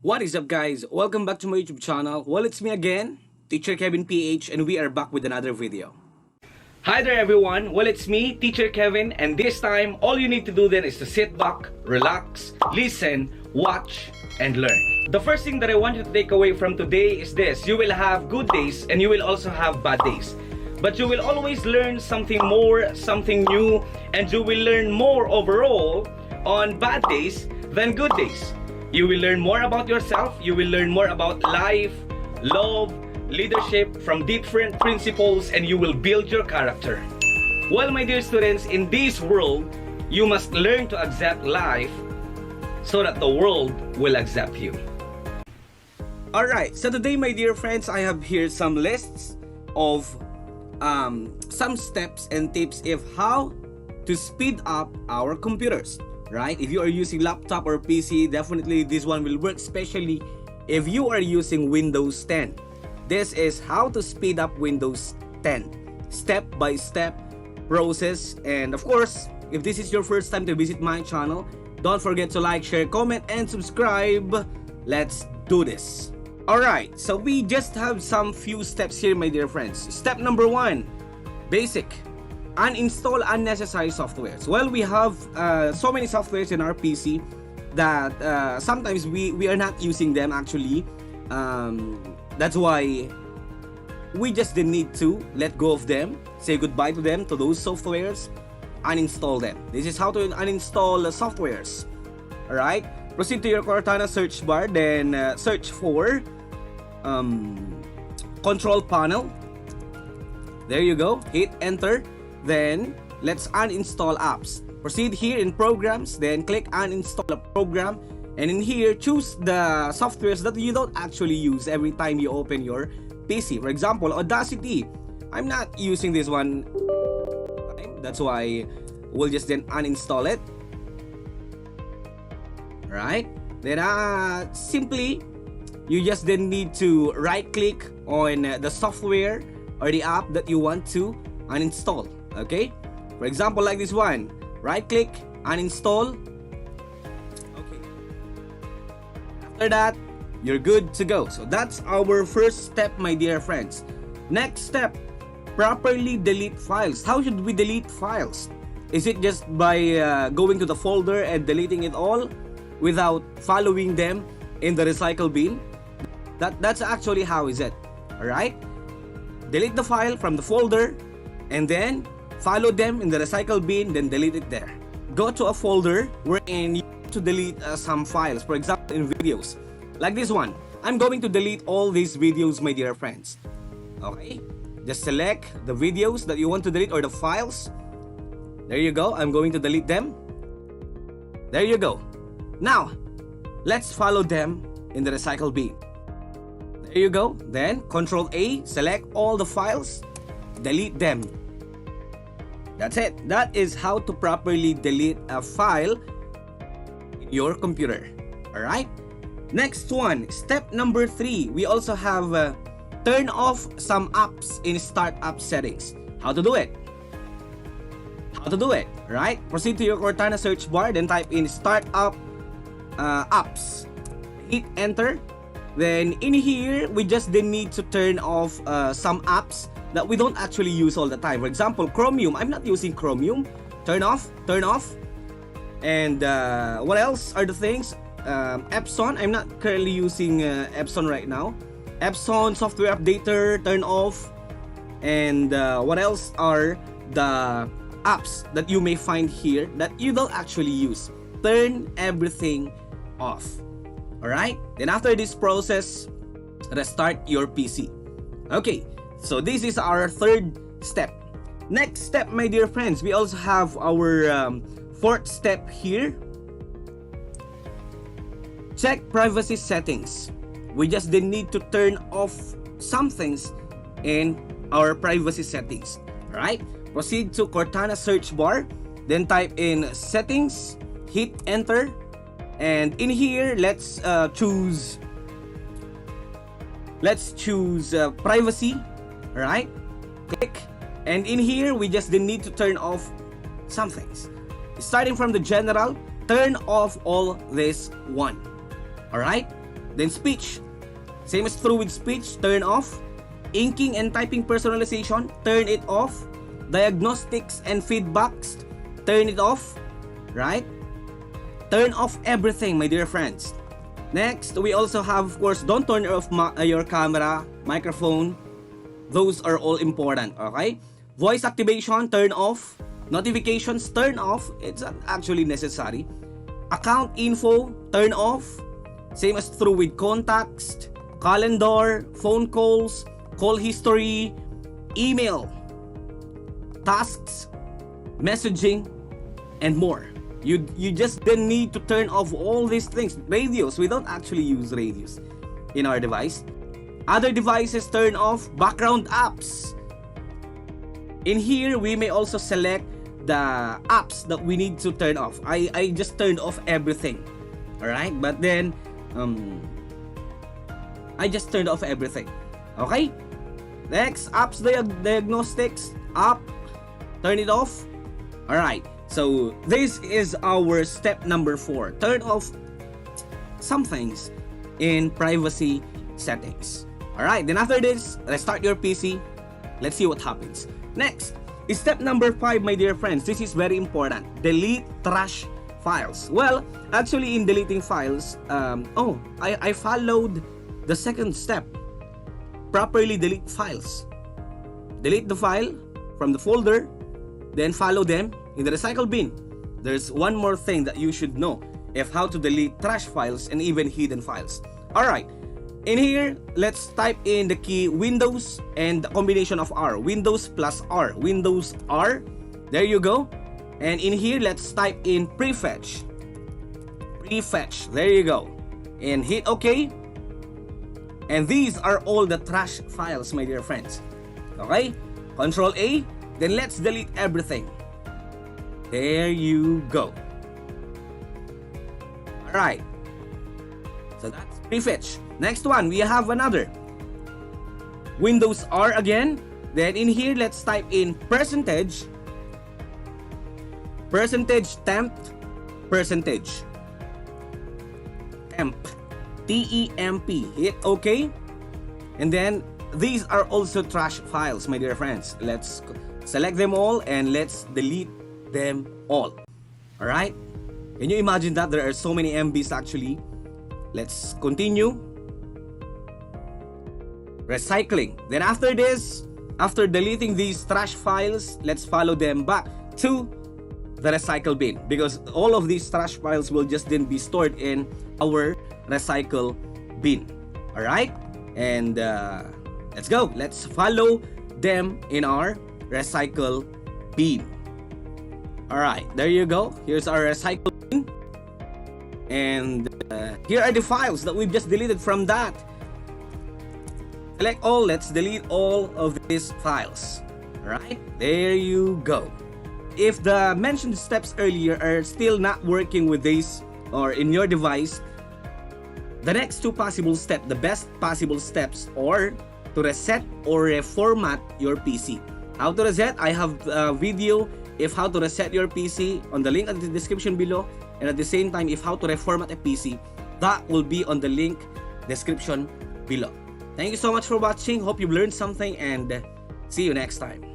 What is up, guys? Welcome back to my YouTube channel. Well, it's me again, Teacher Kevin PH, and we are back with another video. Hi there, everyone. Well, it's me, Teacher Kevin, and this time, all you need to do then is to sit back, relax, listen, watch, and learn. The first thing that I want you to take away from today is this. You will have good days, and you will also have bad days. But you will always learn something more, something new, and you will learn more overall on bad days than good days. You will learn more about yourself, you will learn more about life, love, leadership from different principles, and you will build your character. Well, my dear students, in this world, you must learn to accept life so that the world will accept you. Alright, so today, my dear friends, I have here some lists of some steps and tips of how to speed up our computers. Right? If you are using laptop or PC, definitely this one will work, especially if you are using Windows 10. This is how to speed up Windows 10. Step-by-step process. And of course, if this is your first time to visit my channel, don't forget to like, share, comment, and subscribe. Let's do this. Alright, so we just have some few steps here, my dear friends. Step number 1, basic. Uninstall unnecessary softwares. Well, we have so many softwares in our PC that sometimes we are not using them actually. That's why we just need to let go of them, say goodbye to them, to those softwares, uninstall them. This is how to uninstall softwares. Alright, proceed to your Cortana search bar, then search for control panel. There you go, hit enter. Then, let's uninstall apps. Proceed here in programs, then click uninstall a program. And in here, choose the softwares that you don't actually use every time you open your PC. For example, Audacity. I'm not using this one. That's why we'll just then uninstall it. Alright. Then, simply, you just then need to right click on the software or the app that you want to uninstall. Okay, for example, like this one, right click, uninstall. Okay, after that, you're good to go. So that's our first step, my dear friends. Next step, properly delete files. How should we delete files? Is it just by going to the folder and deleting it all without following them in the recycle bin? That's actually how is it. Alright, delete the file from the folder and then follow them in the recycle bin, then delete it there. Go to a folder wherein you need to delete some files. For example, in videos, like this one. I'm going to delete all these videos, my dear friends. Okay, just select the videos that you want to delete or the files. There you go. I'm going to delete them. There you go. Now, let's follow them in the recycle bin. There you go. Then, Control A, select all the files, delete them. That's it. That is how to properly delete a file in your computer. Alright? Next one, step number 3. We also have turn off some apps in startup settings. How to do it? How to do it? Right? Proceed to your Cortana search bar, then type in startup apps. Hit enter. Then in here, we just then need to turn off some apps that we don't actually use all the time. For example, Chromium. I'm not using Chromium. Turn off, turn off. And what else are the things? Epson. I'm not currently using Epson right now. Epson software updater, turn off. And what else are the apps that you may find here that you don't actually use? Turn everything off. Alright? Then after this process, restart your PC. Okay. So this is our third step. Next step, my dear friends, we also have our fourth step here. Check privacy settings. We just then need to turn off some things in our privacy settings. Alright? Proceed to Cortana search bar. Then type in settings. Hit enter. And in here, let's choose privacy. Alright, click, and in here we just need to turn off some things. Starting from the general, turn off all this one. Alright? Then speech. Same as true with speech, turn off. Inking and typing personalization, turn it off. Diagnostics and feedbacks, turn it off. Right? Turn off everything, my dear friends. Next, we also have, of course, don't turn off your camera, microphone. Those are all important, okay? Voice activation, turn off. Notifications, turn off. It's not actually necessary. Account info, turn off. Same as true with contacts, calendar, phone calls, call history, email, tasks, messaging, and more. You just then need to turn off all these things. Radios, we don't actually use radios in our device. Other devices, turn off. Background apps. In here, we may also select the apps that we need to turn off. I just turned off everything. Alright? But then, I just turned off everything. Okay? Next, apps diagnostics. App. Turn it off. Alright. So, this is our step number 4. Turn off some things in privacy settings. Alright, then after this, restart your PC. Let's see what happens. Next, is step number 5, my dear friends. This is very important. Delete trash files. Well, actually in deleting files, I followed the second step. Properly delete files. Delete the file from the folder, then follow them in the recycle bin. There's one more thing that you should know of how to delete trash files and even hidden files. Alright, in here, let's type in the key Windows and the combination of R. Windows plus R. Windows R. There you go. And in here, let's type in prefetch. Prefetch. There you go. And hit OK. And these are all the trash files, my dear friends. Okay? Control A. Then let's delete everything. There you go. Alright. So that's prefetch. Next one, we have another. Windows R again. Then in here, let's type in percentage. Percentage temp. Percentage. Temp. T-E-M-P. Hit OK. And then, these are also trash files, my dear friends. Let's select them all and let's delete them all. Alright? Can you imagine that? There are so many MBs actually. Let's continue. Recycling. Then after this, after deleting these trash files, let's follow them back to the recycle bin, because all of these trash files will just then be stored in our recycle bin. Alright? And let's go. Let's follow them in our recycle bin. Alright, there you go. Here's our recycle bin. And here are the files that we've just deleted from that. Select all. Let's delete all of these files. Alright, there you go. If the mentioned steps earlier are still not working with this or in your device, the next two possible steps, the best possible steps, are to reset or reformat your PC. How to reset? I have a video if how to reset your PC on the link in the description below, and at the same time if how to reformat a PC, that will be on the link description below. Thank you so much for watching. Hope you've learned something, and see you next time.